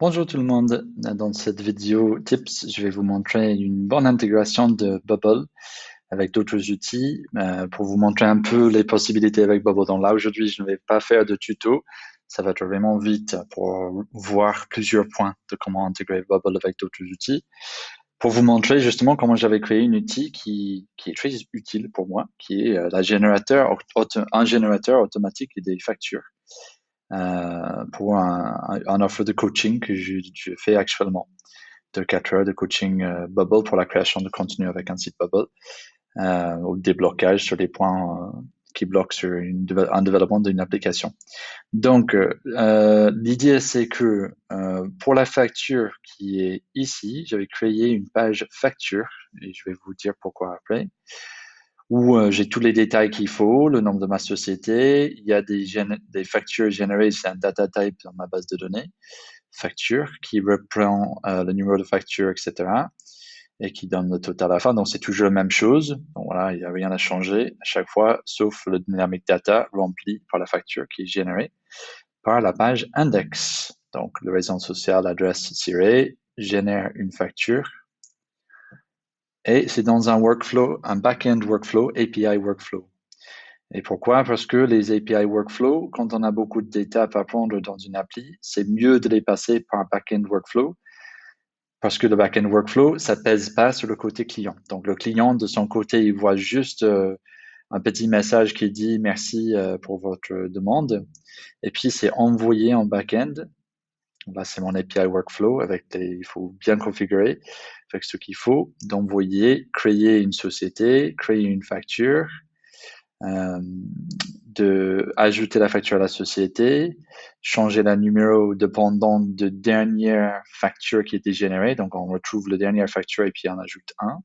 Bonjour tout le monde. Dans cette vidéo tips, je vais vous montrer une bonne intégration de Bubble avec d'autres outils pour vous montrer un peu les possibilités avec Bubble. Donc là, aujourd'hui, je ne vais pas faire de tuto. Ça va être vraiment vite pour voir plusieurs points de comment intégrer Bubble avec d'autres outils. Pour vous montrer justement comment j'avais créé un outil qui est très utile pour moi, qui est un générateur automatique des factures pour un offre de coaching que je fais actuellement, de 4 heures de coaching Bubble pour la création de contenu avec un site Bubble, ou déblocage sur les points qui bloquent sur un développement d'une application. Donc, l'idée, c'est que pour la facture qui est ici, j'avais créé une page facture, et je vais vous dire pourquoi après, où j'ai tous les détails qu'il faut, le nom de ma société, il y a des factures générées, c'est un data type dans ma base de données, facture qui reprend le numéro de facture, etc. et qui donne le total à la fin. Donc, c'est toujours la même chose. Donc, voilà, il n'y a rien à changer à chaque fois, sauf le dynamic data rempli par la facture qui est générée par la page index. Donc, le réseau social adresse ciré génère une facture et c'est dans un workflow, un back-end workflow, API workflow. Et pourquoi? Parce que les API workflow, quand on a beaucoup d'étapes à prendre dans une appli, c'est mieux de les passer par un back-end workflow parce que le back-end workflow, ça pèse pas sur le côté client. Donc, le client, de son côté, il voit juste un petit message qui dit merci pour votre demande. Et puis, c'est envoyé en back-end. Là, c'est mon API workflow il faut bien configurer avec ce qu'il faut, d'envoyer, créer une société, créer une facture, de ajouter la facture à la société, changer le numéro dépendant de dernière facture qui était générée. Donc, on retrouve la dernière facture et puis on ajoute un.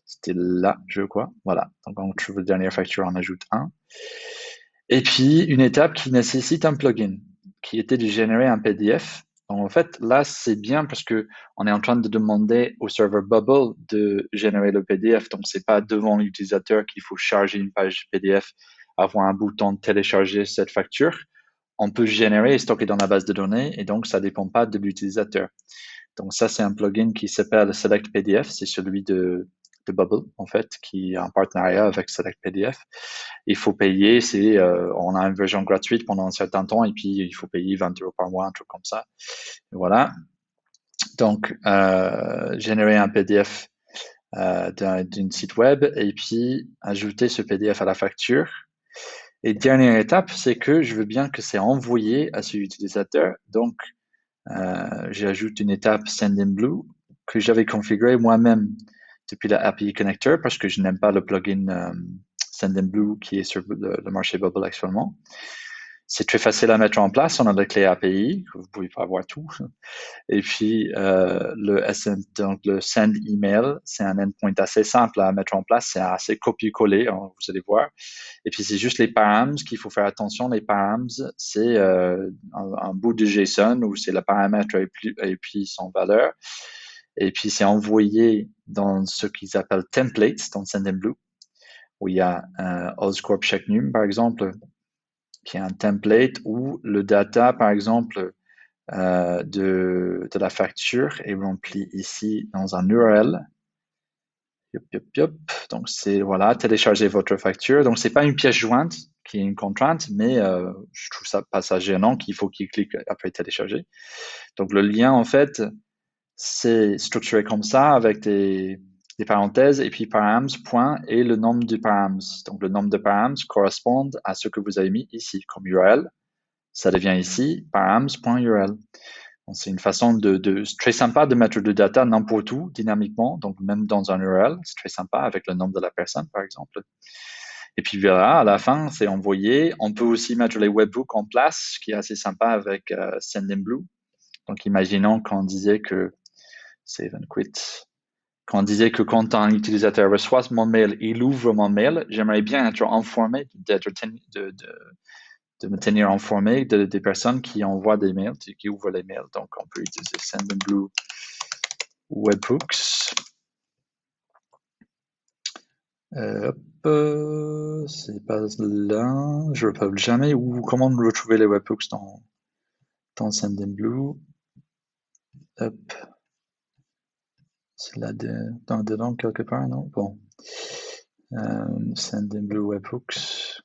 C'était là, je crois. Voilà. Donc, on retrouve la dernière facture, on ajoute un. Et puis, une étape qui nécessite un plugin, qui était de générer un PDF. Donc, en fait, là, c'est bien parce que on est en train de demander au serveur Bubble de générer le PDF. Donc, c'est pas devant l'utilisateur qu'il faut charger une page PDF, avoir un bouton de télécharger cette facture. On peut générer et stocker dans la base de données et donc, ça dépend pas de l'utilisateur. Donc, ça, c'est un plugin qui s'appelle Select PDF. C'est celui de Bubble, en fait, qui est en partenariat avec Select PDF. Il faut payer, on a une version gratuite pendant un certain temps et puis il faut payer 20 € par mois, un truc comme ça. Voilà. Donc, générer un PDF d'un site web et puis ajouter ce PDF à la facture. Et dernière étape, c'est que je veux bien que c'est envoyé à ce utilisateur. Donc, j'ajoute une étape Sendinblue que j'avais configurée moi-même depuis la API Connector parce que je n'aime pas le plugin Sendinblue qui est sur le marché Bubble actuellement. C'est très facile à mettre en place. On a des clés API, vous pouvez pas avoir tout. Et puis donc le send email, c'est un endpoint assez simple à mettre en place. C'est assez copier-coller, hein, vous allez voir. Et puis c'est juste les params qu'il faut faire attention. Les params, c'est un bout de JSON où c'est le paramètre et puis son valeur. Et puis c'est envoyé dans ce qu'ils appellent templates dans Sendinblue, où il y a Oscorp Checknum, par exemple, qui est un template où le data, par exemple, de la facture est rempli ici dans un URL. Yop, yop, yop. Donc, c'est, voilà, télécharger votre facture. Donc, c'est pas une pièce jointe qui est une contrainte, mais je trouve ça pas ça gênant qu'il faut qu'il clique après télécharger. Donc, le lien, en fait, c'est structuré comme ça avec des parenthèses et puis params, point, et le nombre de params. Donc, le nombre de params correspond à ce que vous avez mis ici comme URL. Ça devient ici params.url. C'est une façon très sympa de mettre de data n'importe où dynamiquement, donc même dans un URL, c'est très sympa avec le nom de la personne, par exemple. Et puis voilà, à la fin, c'est envoyé. On peut aussi mettre les webhooks en place, ce qui est assez sympa avec Sendinblue. Donc, imaginons qu'on disait que save and quit. Quand on disait que quand un utilisateur reçoit mon mail, il ouvre mon mail, j'aimerais bien être informé de me tenir informé des personnes qui envoient des mails, qui ouvrent les mails. Donc, on peut utiliser Sendinblue Webhooks. C'est pas là. Je ne rappelle jamais comment retrouver les webhooks dans Sendinblue. Hop. C'est là dedans quelque part, non? Bon. Sendinblue webhooks.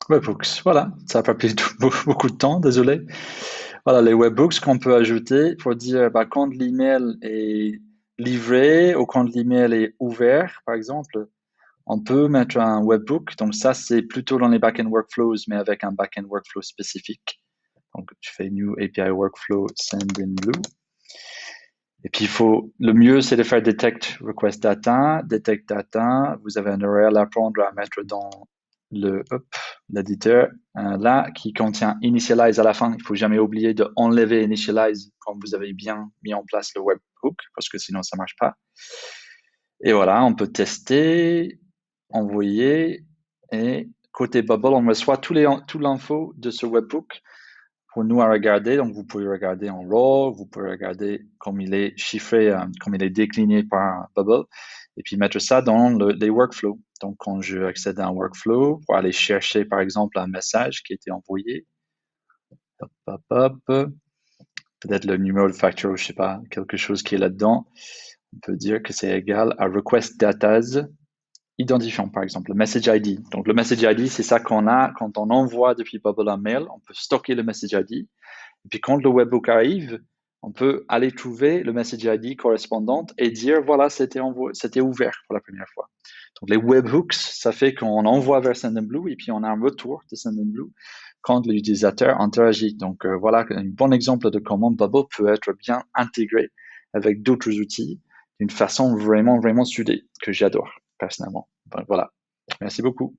Webhooks, voilà, ça n'a pas pris beaucoup de temps, désolé. Voilà, les webhooks qu'on peut ajouter pour dire bah, quand l'email est livré ou quand l'email est ouvert, par exemple, on peut mettre un webhook. Donc ça, c'est plutôt dans les backend workflows, mais avec un backend workflow spécifique. Donc tu fais new API workflow Sendinblue. Et puis le mieux, c'est de faire detect request data, detect data. Vous avez un URL à prendre à mettre dans l'éditeur là qui contient initialize à la fin. Il faut jamais oublier de enlever initialize quand vous avez bien mis en place le webhook parce que sinon ça marche pas. Et voilà, on peut tester, envoyer et côté Bubble, on reçoit tout l'info de ce webhook pour nous à regarder. Donc, vous pouvez regarder en RAW, vous pouvez regarder comme il est chiffré, comme il est décliné par Bubble, et puis mettre ça dans les workflows. Donc, quand je accède à un workflow pour aller chercher, par exemple, un message qui a été envoyé, peut-être le numéro de facture, je sais pas, quelque chose qui est là-dedans, on peut dire que c'est égal à request datas identifiant, par exemple, le message ID. Donc, le message ID, c'est ça qu'on a quand on envoie depuis Bubble un mail. On peut stocker le message ID. Et puis, quand le webhook arrive, on peut aller trouver le message ID correspondant et dire, voilà, c'était ouvert pour la première fois. Donc, les webhooks, ça fait qu'on envoie vers Sendinblue et puis on a un retour de Sendinblue quand l'utilisateur interagit. Donc, voilà un bon exemple de comment Bubble peut être bien intégré avec d'autres outils d'une façon vraiment, vraiment soudée que j'adore personnellement. Donc, voilà. Merci beaucoup.